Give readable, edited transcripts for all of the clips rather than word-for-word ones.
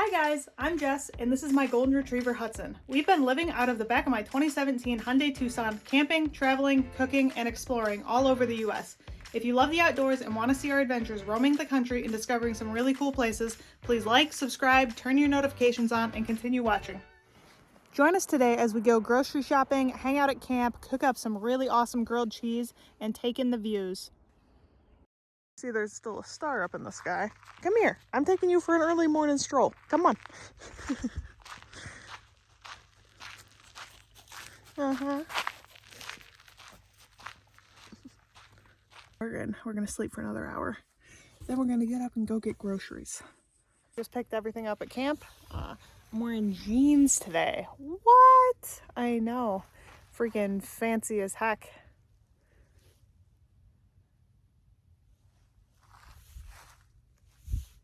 Hi guys, I'm Jess, and this is my golden retriever Hudson. We've been living out of the back of my 2017 Hyundai Tucson, camping, traveling, cooking, and exploring all over the US. If you love the outdoors and want to see our adventures roaming the country and discovering some really cool places, please like, subscribe, turn your notifications on, and continue watching. Join us today as we go grocery shopping, hang out at camp, cook up some really awesome grilled cheese, and take in the views. See, there's still a star up in the sky. Come here. I'm taking you for an early morning stroll. Come on. We're gonna sleep for another hour. Then we're gonna get up and go get groceries. Just picked everything up at camp. I'm wearing jeans today. What? I know. Freaking fancy as heck.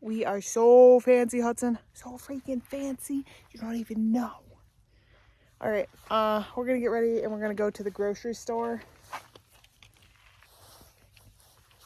We are so fancy, Hudson. So freaking fancy. You don't even know. All right, we're gonna get ready and we're gonna go to the grocery store.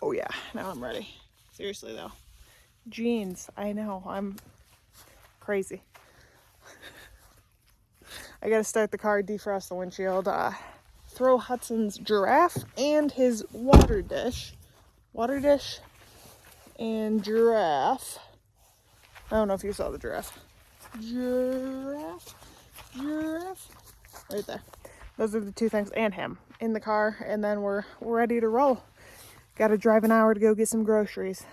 Oh yeah, now I'm ready. Seriously though. Jeans, I know, I'm crazy. I gotta start the car, defrost the windshield, throw Hudson's giraffe and his water dish and giraffe. I don't know if you saw the giraffe. Giraffe. Right there. Those are the two things, and him in the car, and then we're ready to roll. Got to drive an hour to go get some groceries.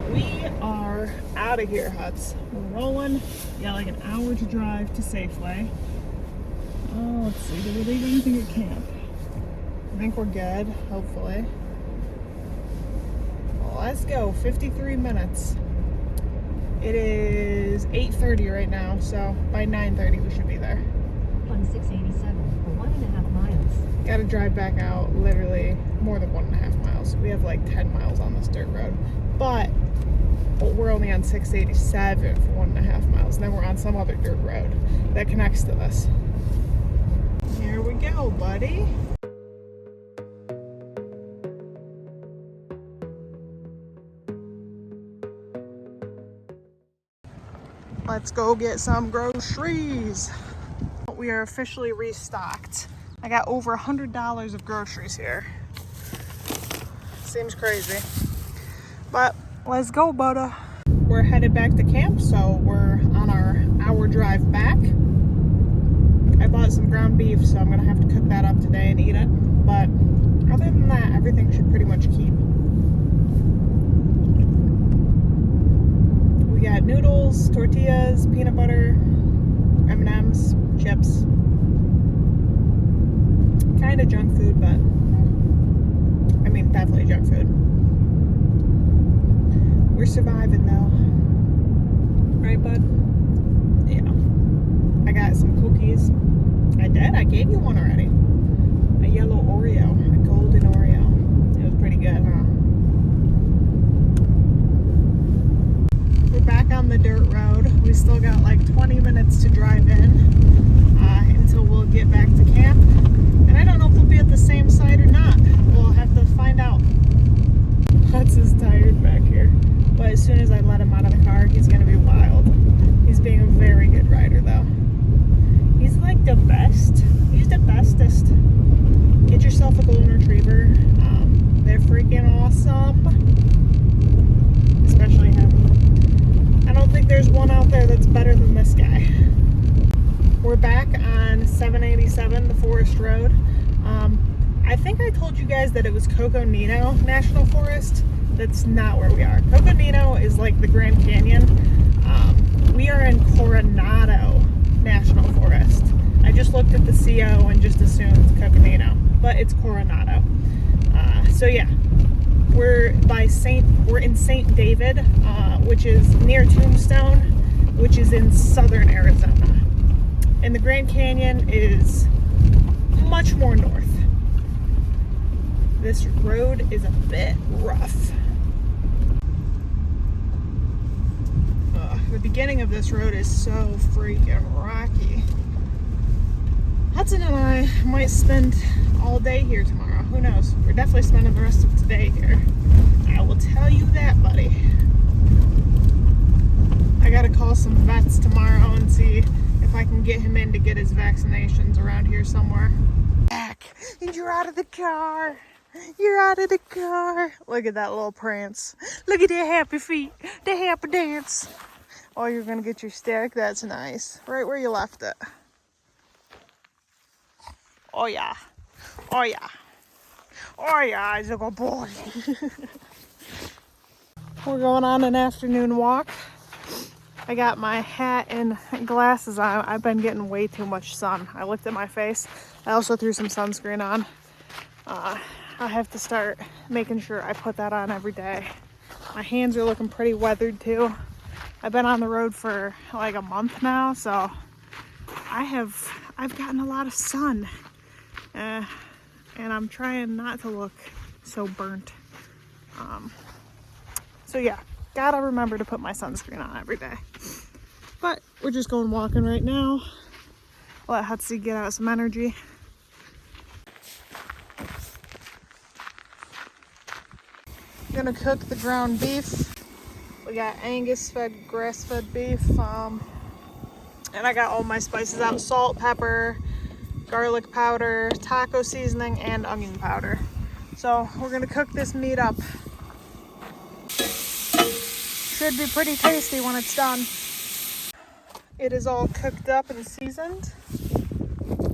We are out of here, Huts. We're rolling. Got like an hour to drive to Safeway. Oh, let's see. Did we leave anything at camp? I think we're good, hopefully. Let's go. 53 minutes. It is 8:30 right now, so by 9:30 we should be there. On 687 for 1.5 miles. Gotta drive back out literally more than 1.5 miles. We have like 10 miles on this dirt road, but we're only on 687 for 1.5 miles. And then we're on some other dirt road that connects to this. Here we go, buddy. Let's go get some groceries. We are officially restocked. I got over $100 of groceries here. Seems crazy, but let's go, budda. We're headed back to camp, so we're on our hour drive back. I bought some ground beef, so I'm gonna have to cook that up today and eat it. But other than that, everything should pretty much keep. We got noodles, tortillas, peanut butter, M&Ms, chips. Kind of junk food, but I mean, definitely junk food. We're surviving though. Right, bud? Yeah. I got some cookies. I did? I gave you one already. A yellow Oreo, a golden Oreo. It was pretty good, huh? We're back on the dirt road. We still got like 20 minutes to drive in until we'll get back to camp. And I don't know if we'll be at the same site or not. We'll have to find out. Hudson's tired back here. But as soon as I let him out of the car, he's going to be wild. He's being a very good rider though. He's like the best. He's the bestest. Get yourself a golden retriever. They're freaking awesome. Especially him. I don't think there's one out there that's better than this guy. We're back on 787, the Forest Road. I think I told you guys that it was Coconino National Forest. That's not where we are. Coconino is like the Grand Canyon. We are in Coronado National Forest. I just looked at the CO and just assumed Coconino, but it's Coronado. So yeah, we're in St. David, which is near Tombstone, which is in southern Arizona. And the Grand Canyon is much more north. This road is a bit rough. The beginning of this road is so freaking rocky. Hudson and I might spend all day here tomorrow. Who knows? We're definitely spending the rest of today here. I will tell you that, buddy. I gotta call some vets tomorrow and see if I can get him in to get his vaccinations around here somewhere. Back, and you're out of the car. You're out of the car. Look at that little prance. Look at that happy feet, the happy dance. Oh, you're gonna get your stick? That's nice. Right where you left it. Oh yeah. Oh yeah. Oh yeah, he's a good boy. We're going on an afternoon walk. I got my hat and glasses on. I've been getting way too much sun. I looked at my face. I also threw some sunscreen on. I have to start making sure I put that on every day. My hands are looking pretty weathered too. I've been on the road for like a month now, so I've gotten a lot of sun. And I'm trying not to look so burnt. So yeah, gotta remember to put my sunscreen on every day. But we're just going walking right now. Let Hutsy get out some energy. Gonna cook the ground beef. We got Angus fed, grass fed beef. And I got all my spices out: salt, pepper, garlic powder, taco seasoning, and onion powder. So we're gonna cook this meat up. Should be pretty tasty when it's done. It is all cooked up and seasoned.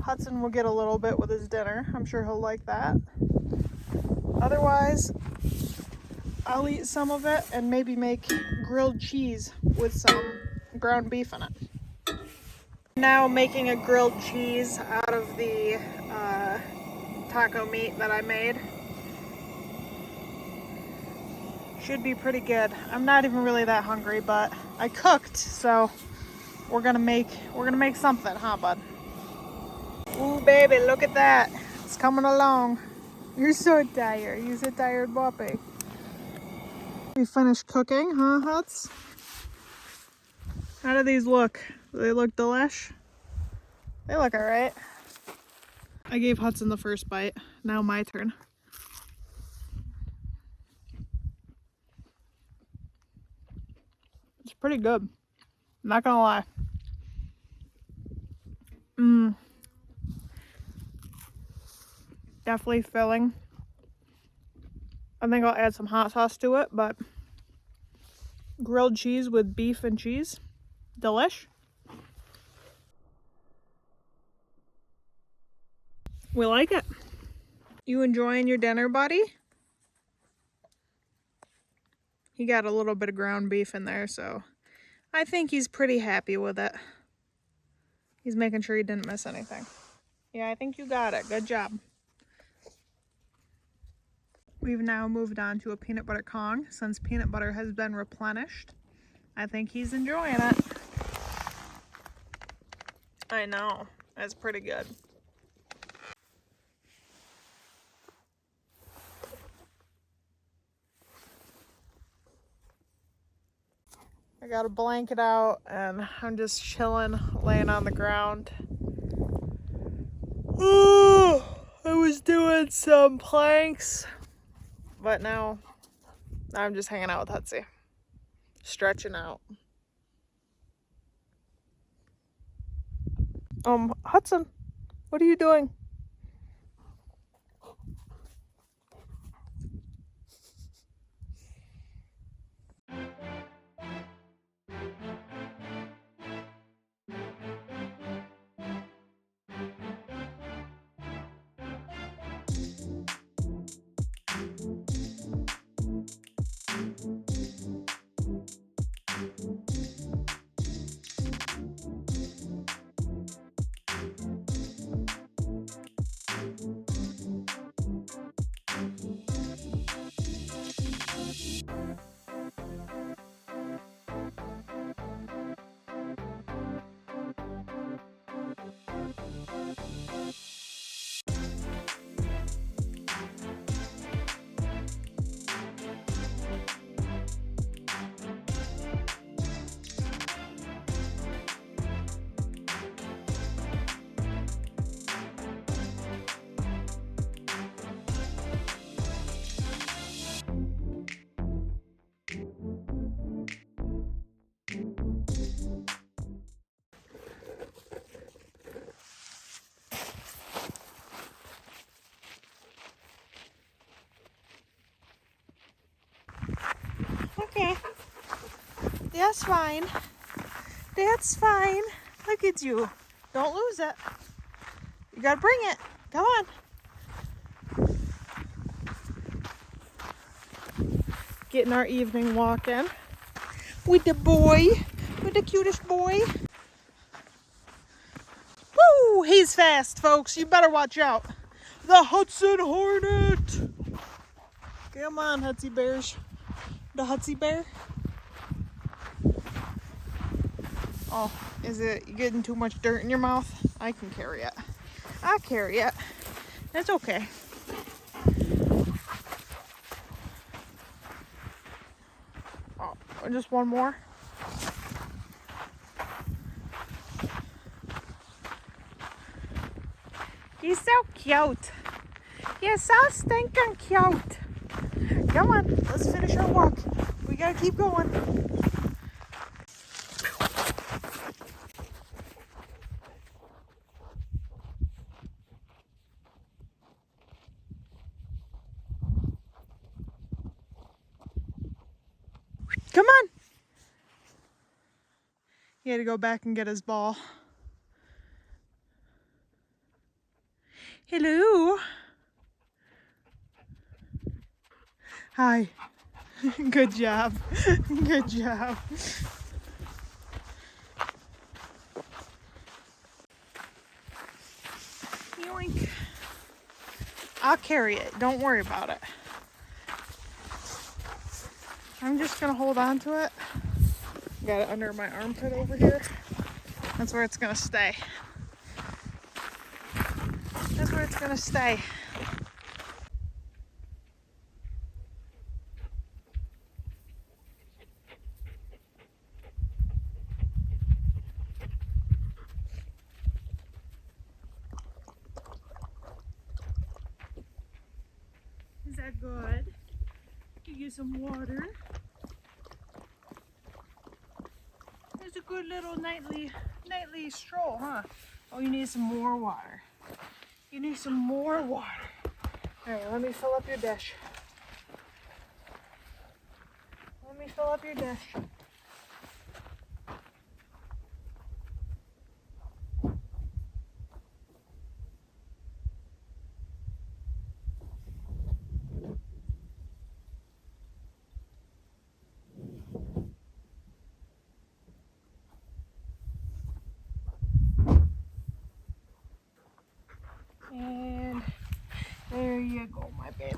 Hudson will get a little bit with his dinner. I'm sure he'll like that. Otherwise, I'll eat some of it and maybe make grilled cheese with some ground beef in it. Now making a grilled cheese out of the taco meat that I made. Should be pretty good. I'm not even really that hungry, but I cooked, so we're gonna make something, huh, bud? Ooh, baby, look at that. It's coming along. You're so tired. You're so tired, puppy. We finished cooking, huh, Huts? How do these look? Do they look delish? They look alright. I gave Hudson the first bite. Now my turn. It's pretty good. Not gonna lie. Definitely filling. I think I'll add some hot sauce to it, but grilled cheese with beef and cheese. Delish. We like it. You enjoying your dinner, buddy? He got a little bit of ground beef in there, so I think he's pretty happy with it. He's making sure he didn't miss anything. Yeah, I think you got it. Good job. We've now moved on to a peanut butter Kong since peanut butter has been replenished. I think he's enjoying it. I know. That's pretty good. I got a blanket out and I'm just chilling, laying on the ground. I was doing some planks, but now I'm just hanging out with Hutsy, stretching out. Hudson, what are you doing? okay. That's fine. That's fine. Look at you. Don't lose it. You gotta bring it. Come on. Getting our evening walk in with the boy, with the cutest boy. Woo! He's fast, folks. You better watch out. The Hudson Hornet. Come on, Hutsy Bears. The Hutsy Bear. Oh, is it getting too much dirt in your mouth? I can carry it. I carry it. It's okay. Oh, just one more. He's so cute. He's so stinking cute. Come on, let's finish our walk. We gotta keep going. Come on. He had to go back and get his ball. Hello. Hi. Good job. Good job. Yoink. I'll carry it. Don't worry about it. I'm just gonna hold on to it. Got it under my armpit over here. That's where it's gonna stay. That's where it's gonna stay. Is that good? Give you some water. It's a good little nightly stroll, huh? Oh, you need some more water. You need some more water. All right, let me fill up your dish. Let me fill up your dish. And there you go, my babe.